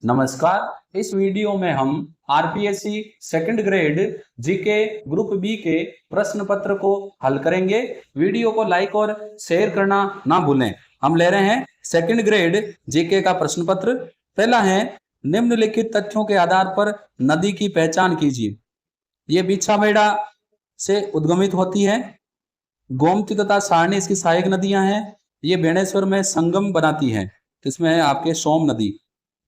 नमस्कार। इस वीडियो में हम RPSC second grade GK group B के प्रश्न पत्र को हल करेंगे। वीडियो को लाइक और शेयर करना ना भूलें। हम ले रहे हैं सेकंड ग्रेड जीके का प्रश्न पत्र। पहला है, निम्नलिखित तथ्यों के आधार पर नदी की पहचान कीजिए। ये बिछावेड़ा से उद्गमित होती है। गोमती तथा सारणी इसकी सहायक नदियां हैं। ये बेणेश्वर में संगम बनाती हैं। इसमें है आपके सोम नदी।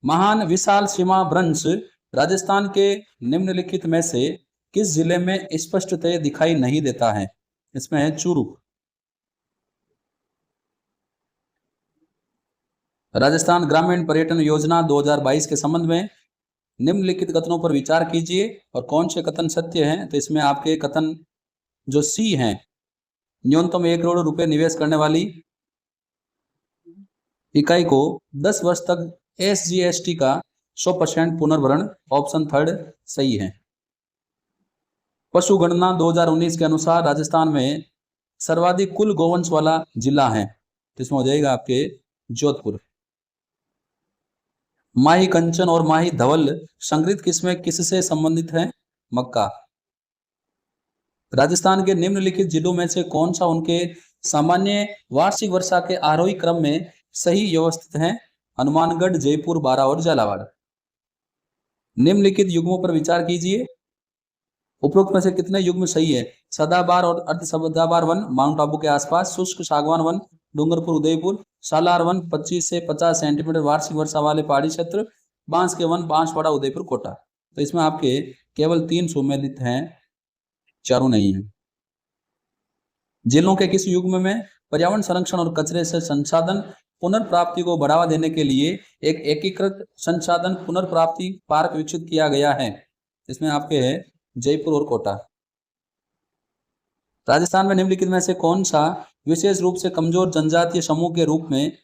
महान विशाल सीमा भ्रंश राजस्थान के निम्नलिखित में से किस जिले में स्पष्टतः दिखाई नहीं देता है? इसमें है चूरू। राजस्थान ग्रामीण पर्यटन योजना 2022 के संबंध में निम्नलिखित कथनों पर विचार कीजिए और कौन से कथन सत्य हैं। तो इसमें आपके कथन जो सी हैं, न्यूनतम 1 करोड़ रुपए निवेश करने वाली इकाई को 10 वर्ष तक SGST का 100% पुनर्भरण, ऑप्शन थर्ड सही है। पशु गणना 2019 के अनुसार राजस्थान में सर्वाधिक कुल गोवंश वाला जिला है। तो इसमें हो जाएगा आपके जोधपुर। माही कंचन और माही धवल संग्रहित किस्में किससे संबंधित है? मक्का। राजस्थान के निम्नलिखित जिलों में से कौन सा उनके सामान्य वार्षिक वर्षा के आरोही क्रम में सही व्यवस्थित है? हनुमानगढ़, जयपुर, बारा और झालावाड़। निम्नलिखित युग्मों पर विचार कीजिए। उपरोक्त में से कितने युग्म सही है? सदाबहार और अर्ध सदाबहार वन माउंट आबू के आसपास, शुष्क सागवान वन डूंगरपुर, उदयपुर, सालार वन 25 से 50 सेंटीमीटर वार्षिक वर्षा वाले पहाड़ी क्षेत्र, बांस के वन बांसवाड़ा, उदयपुर, कोटा। तो इसमें आपके केवल 3 सम्मिलित हैं, चारों नहीं है। जिलों के किस युग्म में पर्यावरण संरक्षण और कचरे से संसाधन पुनर्प्राप्ति को बढ़ावा देने के लिए एक एकीकृत संसाधन पुनर्प्राप्ति पार्क विकसित किया गया है? इसमें आपके है जयपुर और कोटा। राजस्थान में निम्नलिखित में से कौन सा विशेष रूप से कमजोर जनजातीय समूह के रूप में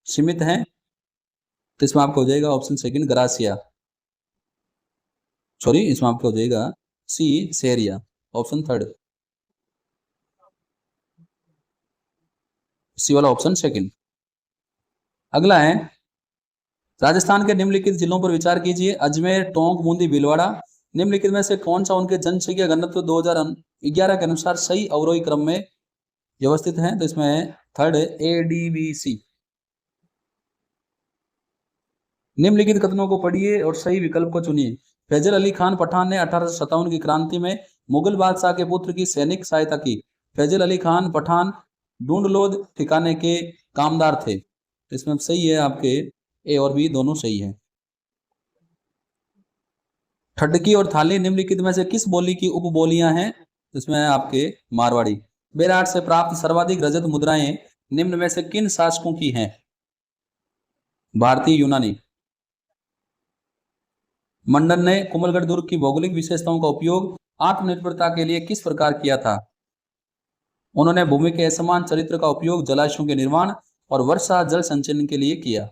सीमित है? तो इसमें आपको हो जाएगा ऑप्शन सेकंड ग्रासिया, सॉरी इसमें आपको हो जाएगा सी सेरिया, ऑप्शन थर्ड, सी वाला ऑप्शन सेकंड। अगला है, राजस्थान के निम्नलिखित जिलों पर विचार कीजिए। अजमेर, टोंक, बूंदी, भीलवाड़ा। निम्नलिखित में से कौन सा उनके जनसंख्या घनत्व 2011 के अनुसार सही अवरोही क्रम में व्यवस्थित है? तो इसमें है थर्ड ADBC। निम्नलिखित कथनों को पढ़िए और सही विकल्प को चुनिए। फैजल अली खान पठान ने 1857 की क्रांति में मुगल बादशाह के पुत्र की सैनिक सहायता की। फैजल अली खान पठान ढूंढलोद ठिकाने के कामदार थे। इसमें सही है आपके ए और बी दोनों सही है। ठडकी और थाली निम्नलिखित में से किस बोली की उपबोलियां हैं? इसमें है आपके मारवाड़ी। बेराट से प्राप्त सर्वाधिक रजत मुद्राएं निम्न में से किन शासकों की हैं? भारतीय यूनानी। मंडन ने कुंभलगढ़ दुर्ग की भौगोलिक विशेषताओं का उपयोग आत्मनिर्भरता के लिए किस प्रकार किया था? उन्होंने भूमि के असमान चरित्र का उपयोग जलाशयों के निर्माण और वर्षा जल संचयन के लिए किया।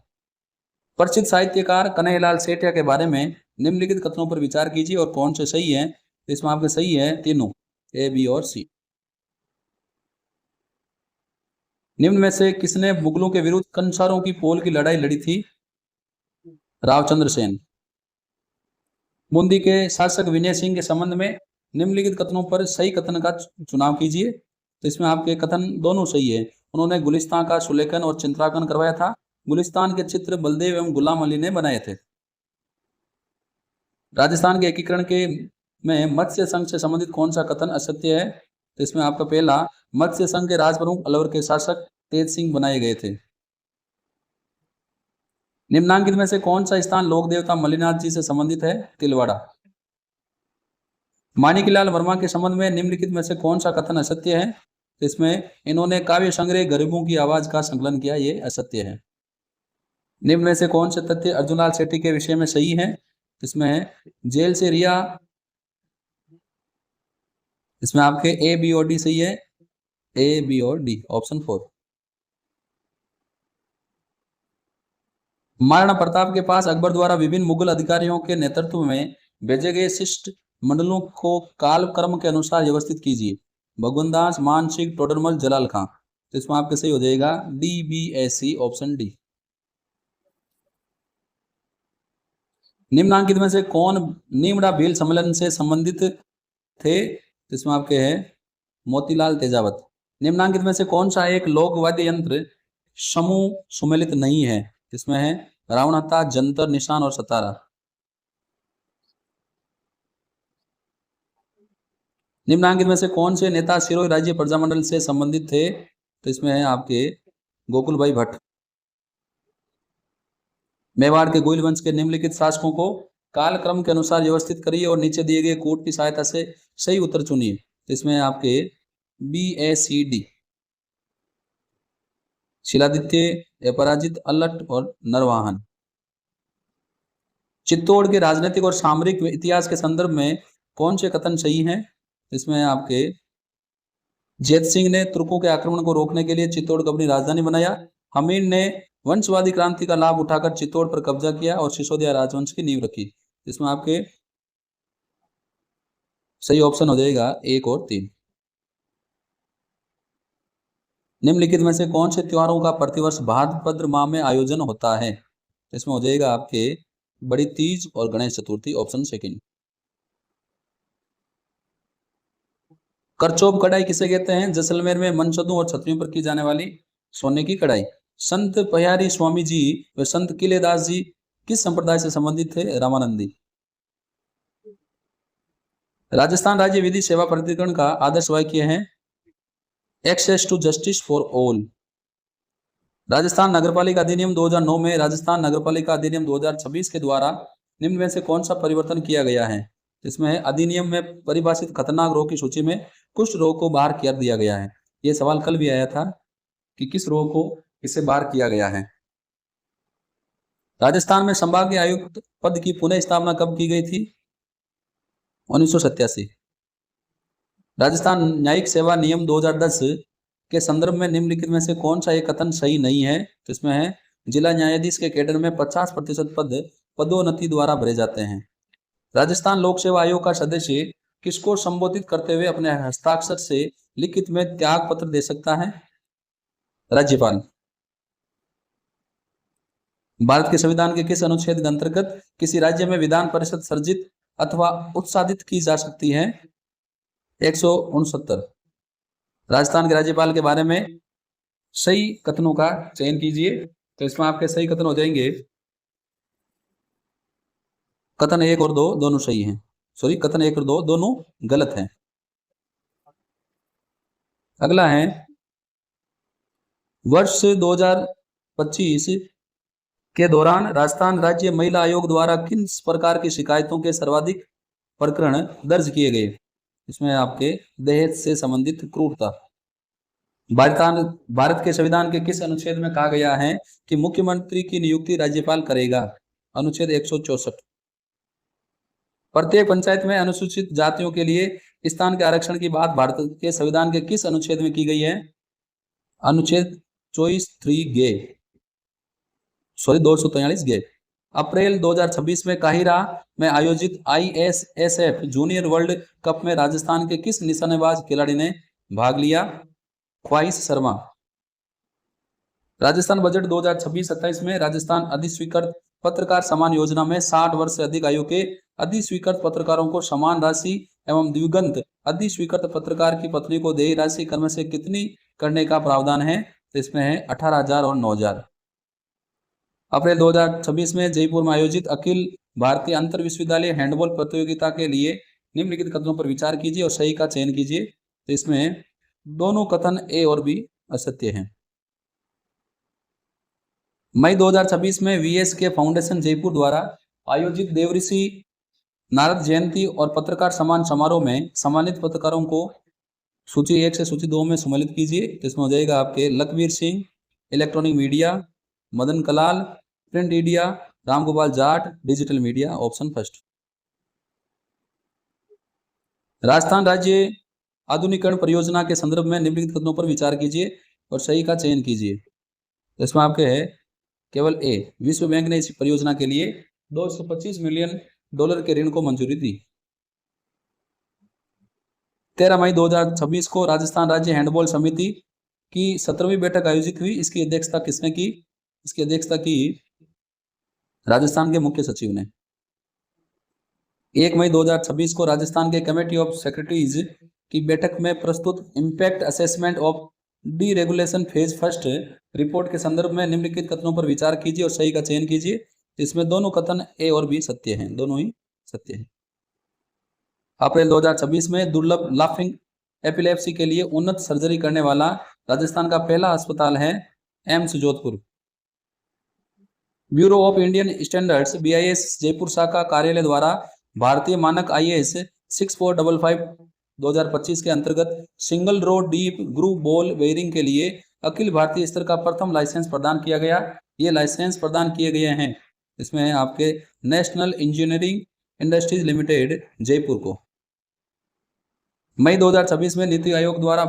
प्रसिद्ध साहित्यकार कन्हैयालाल सेठिया के बारे में निम्नलिखित कथनों पर विचार कीजिए और कौन से सही है? इसमें आपके सही है तीनों, ए, बी और सी। निम्न में से किसने मुगलों के विरुद्ध कंसारों की पोल की लड़ाई लड़ी थी? रावचंद्र सेन। बूंदी के शासक विनय सिंह के संबंध में निम्नलिखित कथनों पर सही कथन का चुनाव कीजिए। तो इसमें आपके कथन दोनों सही है। उन्होंने गुलिस्तान का सुलेखन और चित्रांकन करवाया था। गुलिस्तान के चित्र बलदेव एवं गुलाम अली ने बनाए थे। राजस्थान के एकीकरण के में मत्स्य संघ से संबंधित कौन सा कथन असत्य है? तो इसमें आपका पहला, मत्स्य संघ के राजप्रमुख अलवर के शासक तेज सिंह बनाए गए थे। निम्नांकित में से कौन सा स्थान लोक देवता मल्लिनाथ जी से संबंधित है? तिलवाड़ा। माणिकलाल वर्मा के संबंध में निम्नलिखित में से कौन सा कथन असत्य है? इसमें इन्होंने काव्य संग्रह गरीबों की आवाज का संकलन किया, ये असत्य है। निम्न में से कौन से तथ्य अर्जुनलाल सेठी के विषय में सही है? इसमें है जेल से रिहा। इसमें आपके ए, बी और डी सही है, ए, बी और डी, ऑप्शन 4। महाराणा प्रताप के पास अकबर द्वारा विभिन्न मुगल अधिकारियों के नेतृत्व में भेजे गए शिष्ट मंडलों को काल क्रम के अनुसार व्यवस्थित कीजिए। भगवनदास, मानसिंह, टोडरमल, जलाल खां। तो इसमें आपके सही हो जाएगा DBSC, ऑप्शन डी। निम्नांकित में से कौन निम्ड़ा भील सम्मेलन से संबंधित थे? इसमें आपके हैं मोतीलाल तेजावत। निम्नांकित में से कौन सा एक लोक वाद्य यंत्र समूह सुमेलित नहीं है? इसमें है रावणाता, जंतर, निशान और सतारा। निम्नांकित में से कौन से नेता सिरोही राज्य प्रजामंडल से संबंधित थे? तो इसमें है आपके गोकुल भाई भट्ट। मेवाड़ के गोइल वंश के निम्नलिखित शासकों को कालक्रम के अनुसार व्यवस्थित करिए और नीचे दिए गए कोड की सहायता से सही उत्तर चुनिए। तो इसमें आपके BACD शिलादित्य, अपराजित, अलट और नरवाहन। चित्तौड़ के राजनीतिक और सामरिक इतिहास के संदर्भ में कौन से कथन सही हैं? इसमें आपके जैत सिंह ने तुर्कों के आक्रमण को रोकने के लिए चित्तौड़ को अपनी राजधानी बनाया। हमीर ने वंशवादी क्रांति का लाभ उठाकर चित्तौड़ पर कब्जा किया और सिसोदिया राजवंश की नींव रखी। इसमें आपके सही ऑप्शन हो जाएगा 1 और 3। निम्नलिखित में से कौन से त्योहारों का प्रतिवर्ष भाद्रपद माह में आयोजन होता है? इसमें हो जाएगा आपके बड़ी तीज और गणेश चतुर्थी, ऑप्शन सेकंड। करचोब कढ़ाई किसे कहते हैं? जैसलमेर में मनसदों और छतरियों पर की जाने वाली सोने की कढ़ाई। संत पयारी स्वामी जी व संत किलेदास जी किस संप्रदाय से संबंधित थे? रामानंदी। राजस्थान राज्य विधि सेवा प्राधिकरण का आदर्श वाक्य है access to justice for all. Rajasthan नगरपालिका अधिनियम 2009 में राजस्थान नगरपालिका अधिनियम 2026 के द्वारा निम्न में से कौन सा परिवर्तन किया गया है? इसमें अधिनियम में परिभाषित खतरनाक रोग की सूची में कुष्ठ रोग को बाहर कर दिया गया है। यह सवाल कल भी आया था कि किस रोग को इससे बाहर किया गया है। राजस्थान में संभागीय आयुक्त पद की पुनः स्थापना कब की गई थी? 1987। राजस्थान न्यायिक सेवा नियम 2010 के संदर्भ में निम्नलिखित में से कौन सा एक कथन सही नहीं है? तो इसमें है जिला न्यायाधीश के कैडर में 50% पद पदोन्नति द्वारा भरे जाते हैं। राजस्थान लोक सेवा आयोग का सदस्य किसको संबोधित करते हुए अपने हस्ताक्षर से लिखित में त्याग पत्र दे सकता है? राज्यपाल। भारत के संविधान के किस अनुच्छेद के अंतर्गत किसी राज्य में विधान परिषद सर्जित अथवा उत्सादित की जा सकती है? 169। राजस्थान के राज्यपाल के बारे में सही कथनों का चयन कीजिए। तो इसमें आपके सही कथन हो जाएंगे कथन 1 और 2 दोनों सही हैं। सॉरी, कथन 1 और 2 दोनों गलत हैं। अगला है वर्ष 2025 के दौरान राजस्थान राज्य महिला आयोग द्वारा किस प्रकार की शिकायतों के सर्वाधिक प्रकरण दर्ज किए गए? इसमें आपके दहेज से संबंधित क्रूरता। भारत के संविधान के किस अनुच्छेद में कहा गया है कि मुख्यमंत्री की नियुक्ति राज्यपाल करेगा? अनुच्छेद 164। प्रत्येक पंचायत में अनुसूचित जातियों के लिए स्थान के आरक्षण की बात भारत के संविधान के किस अनुच्छेद में की गई है? अनुच्छेद 243 गे। अप्रैल 2026 में काहिरा में आयोजित ISSF जूनियर वर्ल्ड कप में राजस्थान के किस निशानेबाज खिलाड़ी ने भाग लिया? ख्वाहिश शर्मा। राजस्थान बजट 2026-27 में राजस्थान अधिस्वीकृत पत्रकार सम्मान योजना में 60 वर्ष से अधिक आयु के अधिस्वीकृत पत्रकारों को समान राशि एवं दिवंगत अधिस्वीकृत पत्रकार की पत्नी को देय राशि क्रम से कितनी करने का प्रावधान है? तो इसमें है 18,000 और 9,000। अप्रैल 2026 में जयपुर में आयोजित अखिल भारतीय अंतर विश्वविद्यालय हैंडबॉल प्रतियोगिता के लिए निम्नलिखित कथनों पर विचार कीजिए और सही का चयन कीजिए। तो इसमें दोनों कथन A और B असत्य हैं। मई 2026 में VSK फाउंडेशन जयपुर द्वारा आयोजित देवऋषि नारद जयंती और पत्रकार सम्मान समारोह में सम्मानित पत्रकारों को सूची 1 से सूची 2 में सम्मिलित कीजिए। तो इसमें हो जाएगा आपके Lakhvir Singh, electronic media, Madan Kalal, print media, Ramgopal Jat, digital media, option first. Rajasthan राज्य आधुनिकीकरण परियोजना के संदर्भ में निम्नलिखित कथनों पर विचार कीजिए और सही का चयन कीजिए। तो इसमें आपके है केवल A। विश्व बैंक ने इस परियोजना के लिए $225 मिलियन के ऋण को मंजूरी दी। 13 मई 2026 को राजस्थान राज्य हैंडबॉल समिति की 17वीं बैठक आयोजित हुई। इसकी अध्यक्षता किसने की? इसकी अध्यक्षता की राजस्थान के मुख्य सचिव ने। 1 मई 2026 को राजस्थान के कमेटी ऑफ सेक्रेटरीज की बैठक में प्रस्तुत impact assessment of deregulation phase first report के संदर्भ में निम्नलिखित कथनों पर विचार कीजिए और सही का चयन कीजिए। इसमें दोनों कथन ए और बी सत्य हैं, दोनों ही सत्य हैं। अप्रैल 2026 में दुर्लभ लाफिंग एपिलेप्सी के लिए उन्नत सर्जरी करने वाला राजस्थान का पहला अस्पताल है AIIMS Jodhpur. Bureau of Indian standards BIS Jaipur शाखा कार्यालय द्वारा भारतीय मानक IAS 6455 2025 के अंतर्गत single row deep groove ball bearing के लिए अखिल भारतीय स्तर का प्रथम लाइसेंस प्रदान किया गया। ये लाइसेंस प्रदान किए गए हैं, इसमें आपके national engineering industries limited Jaipur को। मई 2026 में नीति आयोग द्वारा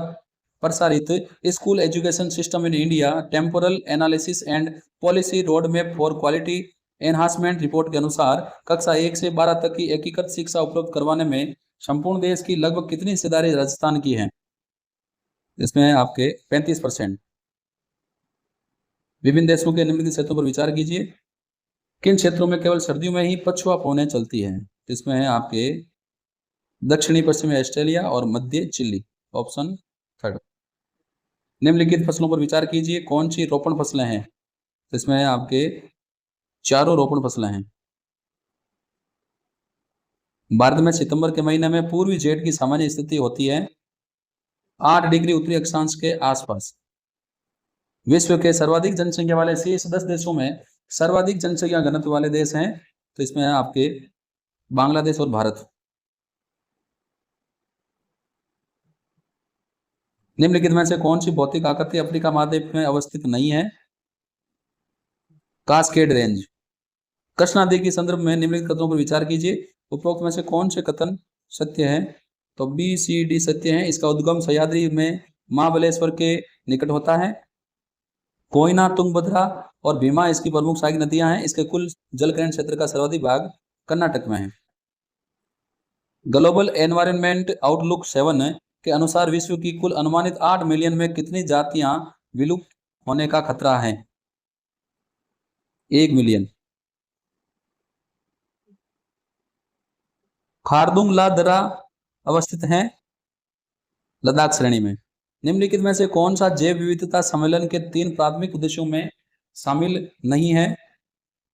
प्रसारित school education system in India temporal analysis and policy road map for quality enhancement report के अनुसार कक्षा 1 से 12 तक की एकीकृत शिक्षा उपलब्ध करवाने में संपूर्ण देश की लगभग कितनी हिस्सेदारी राजस्थान की है? इसमें आपके 35%। विभिन्न देशों के निम्नलिखित क्षेत्रों पर विचार कीजिए। किन क्षेत्रों में केवल सर्दियों में ही पछुआ पौने चलती है? इसमें है आपके दक्षिणी पश्चिमी ऑस्ट्रेलिया और मध्य चिली, ऑप्शन 3। निम्नलिखित फसलों पर विचार कीजिए। कौन सी रोपण फसलें हैं? इसमें आपके चारों रोपण फसलें हैं। भारत में सितंबर के महीने में पूर्वी जेठ की सामान्य स्थिति होती है 8 डिग्री उत्तरी अक्षांश के आसपास। विश्व के सर्वाधिक जनसंख्या वाले शीर्ष 10 देशों में सर्वाधिक जनसंख्या घनत्व वाले देश हैं, तो इसमें है आपके बांग्लादेश और भारत। निम्नलिखित में से कौन सी भौतिक आकृति अफ्रीका महाद्वीप में अवस्थित नहीं है? Cascade range. कृष्णा नदी के संदर्भ में निम्नलिखित कथनों पर विचार कीजिए। उपरोक्त में से कौन से कथन सत्य है? तो BCD सत्य है। इसका उद्गम सह्याद्री में महाबलेश्वर के निकट होता है। कोयना, तुंगभद्रा और भीमा इसकी प्रमुख सहायक नदियां हैं। इसके कुल जलग्रहण क्षेत्र का सर्वाधिक भाग कर्नाटक में है। ग्लोबल एनवायरनमेंट आउटलुक 7 के अनुसार विश्व की कुल अनुमानित 8 मिलियन में कितनी जातियां विलुप्त होने का खतरा है? 1 मिलियन। खारदुंग ला दर्रा अवस्थित है लद्दाख श्रेणी में। निम्नलिखित में से कौन सा जैव विविधता सम्मेलन के 3 प्राथमिक उद्देश्यों में शामिल नहीं है?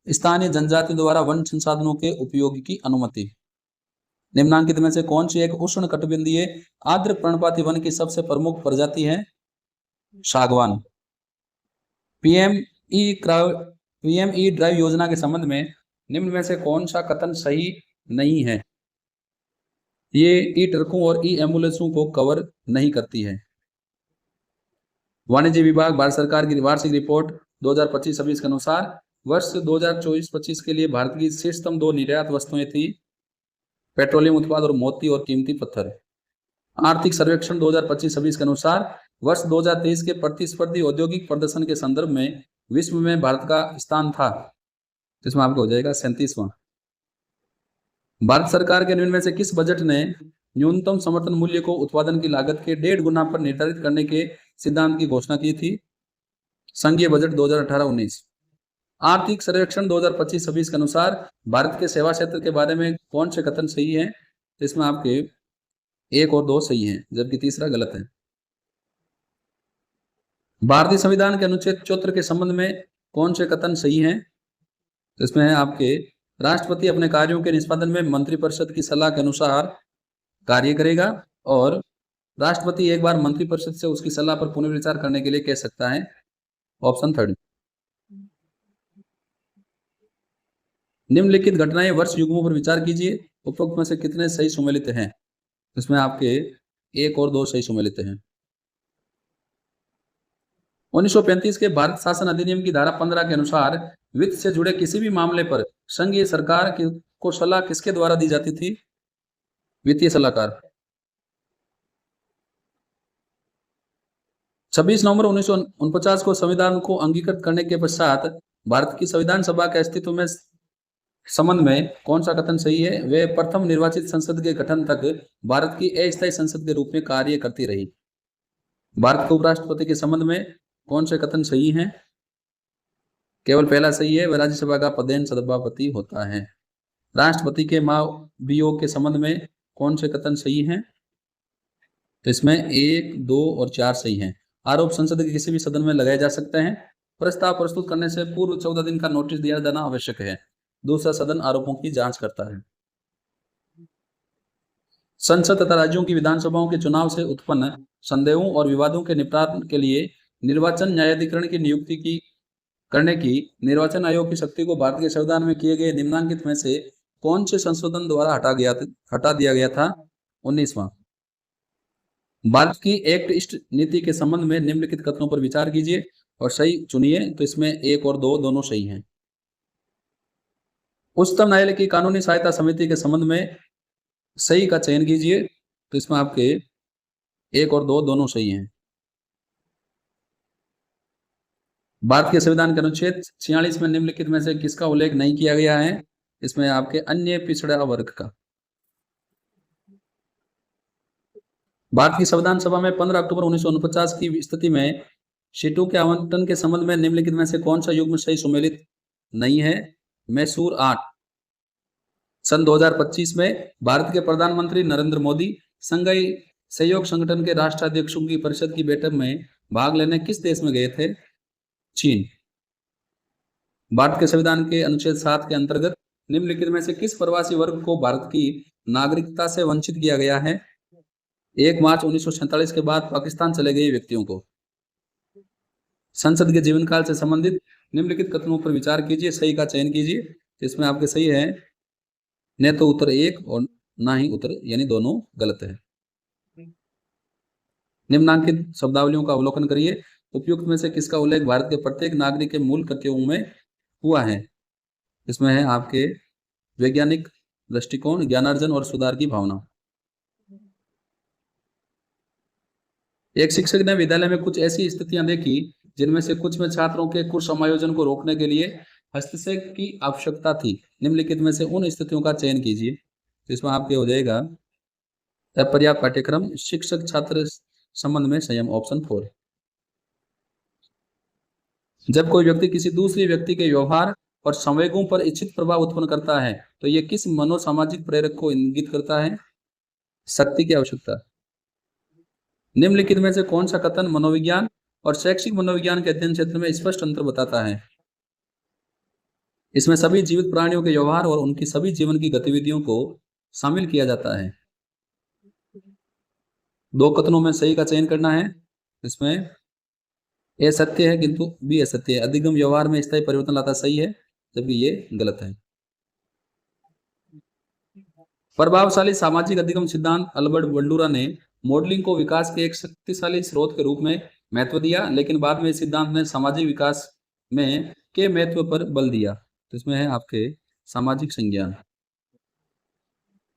स्थानीय जनजाति द्वारा वन संसाधनों के उपयोग की अनुमति। निम्नांकित में से कौन सी एक उष्ण कटिबंधीय आर्द्र पर्णपाती वन की सबसे प्रमुख प्रजाति है? सागवान। पीएमई ड्राइव योजना के संबंध में निम्न में से कौन सा कथन सही नहीं है? ये ई ट्रकों और ई एम्बुलेंसों को कवर नहीं करती है। वाणिज्य विभाग भारत सरकार की वार्षिक रिपोर्ट 2025-26 के अनुसार वर्ष 2024-25 के लिए भारत की शीर्षतम 2 निर्यात वस्तुएं थी पेट्रोलियम उत्पाद और मोती और कीमती पत्थर। आर्थिक सर्वेक्षण 2025-26 के अनुसार वर्ष 2023 के प्रतिस्पर्धी औद्योगिक प्रदर्शन के संदर्भ में विश्व में भारत का स्थान था, जिसमें आपको हो जाएगा 37वां। भारत सरकार के निम्न में से किस बजट ने न्यूनतम समर्थन मूल्य को उत्पादन की लागत के 1.5 गुना पर निर्धारित करने के सिद्धांत की घोषणा की थी? संघीय बजट 2018-19। आर्थिक सर्वेक्षण 2025-26 के अनुसार भारत के सेवा क्षेत्र के बारे में कौन से कथन सही है? इसमें आपके 1 और 2 सही हैं, जबकि तीसरा गलत है। भारतीय संविधान के अनुच्छेद 74 के संबंध में कौन से कथन सही हैं? इसमें है आपके राष्ट्रपति अपने कार्यों के निष्पादन में मंत्रिपरिषद की सलाह के अनुसार कार्य करेगा और राष्ट्रपति एक बार मंत्रिपरिषद से उसकी सलाह पर पुनर्विचार करने के लिए कह सकता है, ऑप्शन 3। निम्नलिखित घटनाएं वर्ष युग्मों पर विचार कीजिए। उपरोक्त में से कितने सही सुमेलित हैं? इसमें आपके 1 और 2 सही सुमेलित हैं। 1935 के भारत शासन अधिनियम की धारा 15 के अनुसार वित्त से जुड़े किसी भी मामले पर संघीय सरकार को सलाह किसके द्वारा दी जाती थी? वित्तीय सलाहकार। 26 नवंबर 1949 को संविधान को अंगीकृत करने के पश्चात भारत की संविधान सभा के अस्तित्व में संबंध में कौन सा कथन सही है? वे प्रथम निर्वाचित संसद के गठन तक भारत की अस्थायी संसद के रूप में कार्य करती रही। भारत के उपराष्ट्रपति के संबंध में कौन से कथन सही हैं? केवल पहला सही है, वह राज्यसभा का पदेन सभापति होता है। राष्ट्रपति के महाभियोग के संबंध में कौन से कथन सही हैं? तो इसमें 1, 2 और 4 सही हैं। आरोप संसद के किसी भी सदन में लगाए जा सकते हैं। प्रस्ताव प्रस्तुत करने से पूर्व 14 दिन का नोटिस दिया जाना आवश्यक है। दूसरा सदन आरोपों की जांच करता है। संसद तथा राज्यों की विधानसभाओं के चुनाव से उत्पन्न संदेहों और विवादों के निपटान के लिए निर्वाचन न्यायाधिकरण की नियुक्ति करने की निर्वाचन आयोग की शक्ति को भारत के संविधान में किए गए निम्नलिखित में से कौन से संशोधन द्वारा हटा दिया गया था? 19वां। भारत की एक्ट ईस्ट नीति के संबंध में निम्नलिखित कथनों पर विचार कीजिए और सही चुनिए। तो इसमें 1 और 2 दोनों सही हैं। उच्चतम न्यायालय की कानूनी सहायता समिति के संबंध में सही का चयन कीजिए। तो इसमें आपके 1 और 2 दोनों सही हैं। भारत के संविधान के अनुच्छेद 46 में निम्नलिखित में से किसका उल्लेख नहीं किया गया है? इसमें आपके अन्य पिछड़ा वर्ग का। भारत की संविधान सभा में 15 अक्टूबर 1949 की स्थिति में सीटों के आवंटन के संबंध में निम्नलिखित में से कौन सा युग्म सही सुमेलित नहीं है? मैसूर 8। सन 2025 में भारत के प्रधानमंत्री नरेंद्र मोदी संघाई सहयोग संगठन के राष्ट्राध्यक्षों की परिषद की बैठक में भाग लेने किस देश में गए थे? चीन। भारत के संविधान के अनुच्छेद 7 के अंतर्गत निम्नलिखित में से किस प्रवासी वर्ग को भारत की नागरिकता से वंचित किया गया है? 1 मार्च 1947 के बाद पाकिस्तान चले गए व्यक्तियों को। संसद के जीवन काल से संबंधित निम्नलिखित कथनों पर विचार कीजिए, सही का चयन कीजिए। इसमें आपके सही है न तो उत्तर 1 और ना ही उत्तर यानी दोनों गलत है। निम्नांकित शब्दावलियों का अवलोकन करिए। उपयुक्त में से किसका उल्लेख भारत के प्रत्येक नागरिक के मूल कर्तव्यों में हुआ है? इसमें है आपके वैज्ञानिक दृष्टिकोण, ज्ञानार्जन और सुधार की भावना। एक शिक्षक ने विद्यालय में कुछ ऐसी स्थितियां देखी जिनमें से कुछ में छात्रों के कुछ समायोजन को रोकने के लिए हस्तक्षेप की आवश्यकता थी। निम्नलिखित में से उन स्थितियों का चयन कीजिए। तो इसमें आपके हो जाएगा अपर्याप्त पाठ्यक्रम, शिक्षक छात्र संबंध में संयम, ऑप्शन 4। जब कोई व्यक्ति किसी दूसरे व्यक्ति के व्यवहार और संवेगों पर इच्छित प्रभाव उत्पन्न करता है तो यह किस मनोसामाजिक प्रेरक को इंगित करता है? शक्ति की आवश्यकता। निम्नलिखित में से कौन सा कथन मनोविज्ञान और शैक्षिक मनोविज्ञान के अध्ययन क्षेत्र में स्पष्ट अंतर बताता है? इसमें सभी जीवित प्राणियों के व्यवहार और उनकी सभी जीवन की गतिविधियों को शामिल किया जाता है। 2 कथनों में सही का चयन करना है। इसमें ए सत्य है किंतु बी असत्य है। अधिगम व्यवहार में स्थायी परिवर्तन लाता सही है, जबकि ये गलत है। प्रभावशाली सामाजिक अधिगम सिद्धांत अल्बर्ट बंडूरा ने मॉडलिंग को विकास के एक शक्तिशाली स्रोत के रूप में महत्व दिया, लेकिन बाद में इस सिद्धांत ने सामाजिक विकास में के महत्व पर बल दिया। तो इसमें है आपके सामाजिक संज्ञान।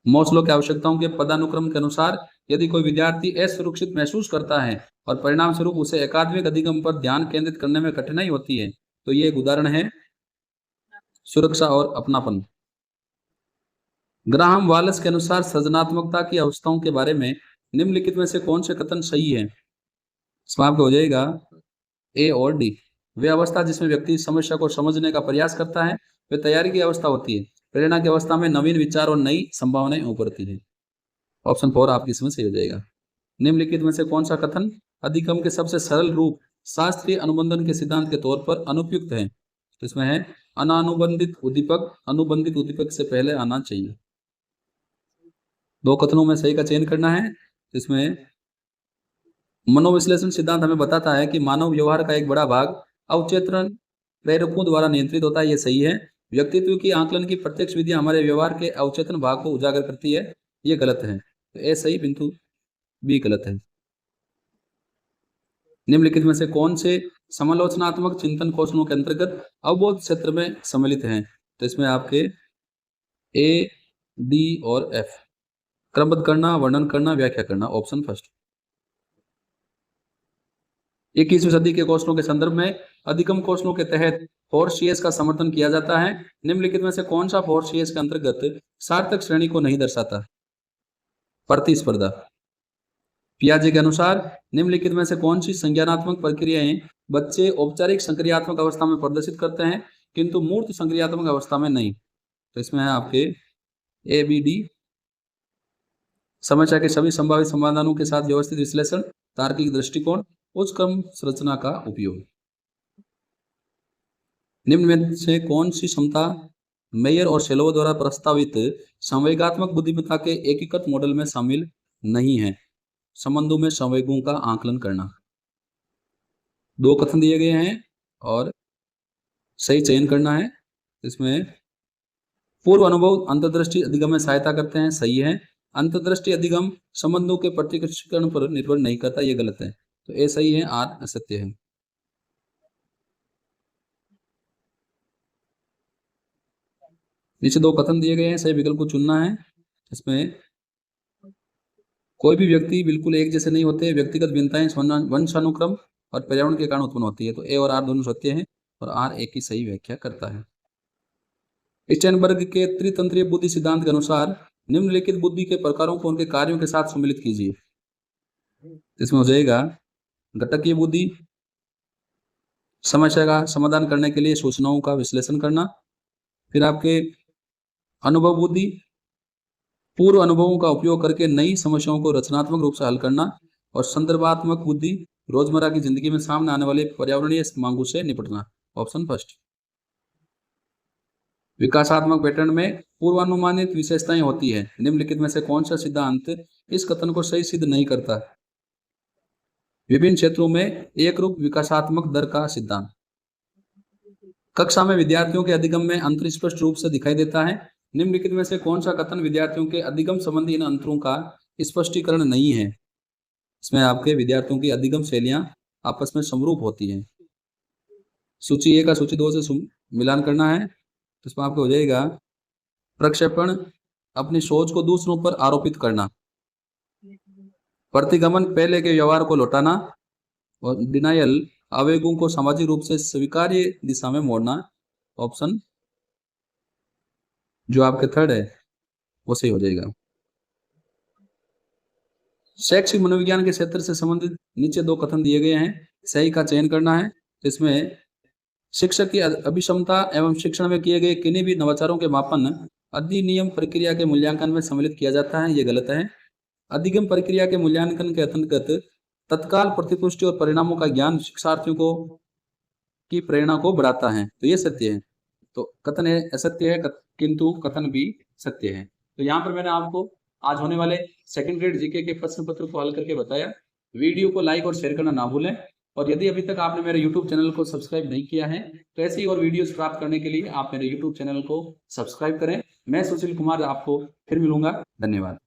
मौसलो की आवश्यकताओं के पदानुक्रम के अनुसार यदि कोई विद्यार्थी असुरक्षित महसूस करता है और परिणाम स्वरूप उसे एकात्मिक अधिगम पर ध्यान केंद्रित करने में कठिनाई होती है तो ये एक उदाहरण है सुरक्षा और अपनापन। ग्राहम वालस के अनुसार सृजनात्मकता की अवस्थाओं के बारे में निम्नलिखित में से कौन से कथन सही है? इसमें आपको हो जाएगा ए और डी। वे अवस्था जिसमें व्यक्ति समस्या को समझने का प्रयास करता है वे तैयारी की अवस्था होती है। प्रेरणा की अवस्था में नवीन विचार और नई संभावनाएं उभरती है। ऑप्शन 4 आपकी इसमें सही हो जाएगा। निम्नलिखित में से कौन सा कथन अधिगम के सबसे सरल रूप शास्त्रीय अनुबंधन के सिद्धांत के तौर पर अनुपयुक्त है? तो इसमें है अनानुबंधित उद्दीपक अनुबंधित उद्दीपक से पहले आना चाहिए। 2 कथनों में सही का चयन करना है। इसमें मनोविश्लेषण सिद्धांत हमें बताता है कि मानव व्यवहार का एक बड़ा भाग अवचेतन प्रेरकों द्वारा नियंत्रित होता है। ये सही है। व्यक्तित्व की आकलन की प्रत्यक्ष विधि हमारे व्यवहार के अवचेतन भाग को उजागर करती है। ये गलत है। तो ए सही किंतु बी गलत है। निम्नलिखित में से कौन से समालोचनात्मक चिंतन कौशलों के अंतर्गत अवबोध क्षेत्र में सम्मिलित हैं? तो इसमें आपके ए, डी और एफ। क्रमबद्ध करना, वर्णन करना, व्याख्या करना, ऑप्शन 1। 21वीं सदी के कौशलों के संदर्भ में अधिगम कौशलों के तहत 4CS का समर्थन किया जाता है। निम्नलिखित में से कौन सा 4CS के अंतर्गत सार्थक श्रेणी को नहीं दर्शाता? प्रतिस्पर्धा। पियाजे के अनुसार निम्नलिखित में से कौन सी संज्ञानात्मक प्रक्रियाएं बच्चे औपचारिक संक्रियात्मक अवस्था में प्रदर्शित करते हैं किंतु मूर्त संक्रियात्मक अवस्था में नहीं? तो इसमें है आपके ए बी डी। समस्या के सभी संभावित समाधानों के साथ व्यवस्थित विश्लेषण, तार्किक दृष्टिकोण, उच्च क्रम संरचना का उपयोग। निम्न में से कौन सी क्षमता मेयर और शेलोव द्वारा प्रस्तावित संवेगात्मक बुद्धिमत्ता के एकीकृत मॉडल में शामिल नहीं है? संबंधों में संवेगों का आकलन करना। दो कथन दिए गए हैं और सही चयन करना है। इसमें पूर्व अनुभव अंतर्दृष्टि अधिगम में सहायता करते हैं, सही है। अंतर्दृष्टि अधिगम संबंधों के प्रत्यक्षीकरण पर निर्भर नहीं करता, ये गलत है। तो ए सही है, आर असत्य है। नीचे दो कथन दिए गए हैं, सही विकल्प को चुनना है। इसमें कोई भी व्यक्ति बिल्कुल एक जैसे नहीं होते, व्यक्तिगत भिन्नताएं वंशानुक्रम और पर्यावरण के कारण उत्पन्न होती है। तो ए और आर दोनों सत्य हैं और आर एक की सही व्याख्या करता है। स्टेनबर्ग के त्रितंत्रीय बुद्धि सिद्धांत के अनुसार निम्नलिखित बुद्धि के प्रकारों को उनके कार्यों के साथ सम्मिलित कीजिए। इसमें हो जाएगा घटकीय बुद्धि, समस्या का समाधान करने के लिए सूचनाओं का विश्लेषण करना। फिर आपके अनुभव बुद्धि, पूर्व अनुभवों का उपयोग करके नई समस्याओं को रचनात्मक रूप से हल करना। और संदर्भात्मक बुद्धि, रोजमर्रा की जिंदगी में सामने आने वाले पर्यावरणीय मांगों से निपटना। Option first. विकासात्मक पैटर्न में पूर्वानुमानित विशेषताएं होती है। निम्नलिखित में से कौन सा सिद्धांत इस कथन को सही सिद्ध नहीं करता? विभिन्न क्षेत्रों में एक रूप विकासात्मक दर का सिद्धांत। कक्षा में विद्यार्थियों के अधिगम में अंतर स्पष्ट रूप से दिखाई देता है। निम्नलिखित में से कौन सा कथन विद्यार्थियों के अधिगम संबंधी इन अंतरों का स्पष्टीकरण नहीं है? इसमें आपके विद्यार्थियों की अधिगम शैलियां आपस में समरूप होती हैं। सूची ए का सूची 2 से मिलान करना है। तो इसमें आपको हो जाएगा प्रक्षेपण, अपनी सोच को दूसरों पर आरोपित करना। प्रतिगमन, पहले के व्यवहार को लौटाना। और डिनायल, आवेगों को सामाजिक रूप से स्वीकार्य दिशा में मोड़ना। ऑप्शन जो आपके थर्ड है वो सही हो जाएगा। शैक्षिक मनोविज्ञान के क्षेत्र से संबंधित नीचे दो कथन दिए गए हैं, सही का चयन करना है। इसमें शिक्षक की अभिक्षमता एवं शिक्षण में किए गए किन्हीं भी नवाचारों के मापन अधिनियम प्रक्रिया के मूल्यांकन में सम्मिलित किया जाता है, ये गलत है। अधिगम प्रक्रिया के मूल्यांकन के अंतर्गत तत्काल प्रतिपुष्टि और परिणामों का ज्ञान शिक्षार्थियों को की प्रेरणा को बढ़ाता है, तो ये सत्य है। तो कथन है असत्य है, किंतु कथन भी सत्य है। तो यहाँ पर मैंने आपको आज होने वाले सेकंड ग्रेड जीके के प्रश्न पत्र को हल करके बताया। वीडियो को लाइक और शेयर करना ना भूलें। और यदि अभी तक आपने मेरे YouTube चैनल को सब्सक्राइब नहीं किया है तो ऐसी ही और वीडियोस प्राप्त करने के लिए आप मेरे YouTube चैनल को सब्सक्राइब करें। मैं सुशील कुमार आपको फिर मिलूंगा। धन्यवाद।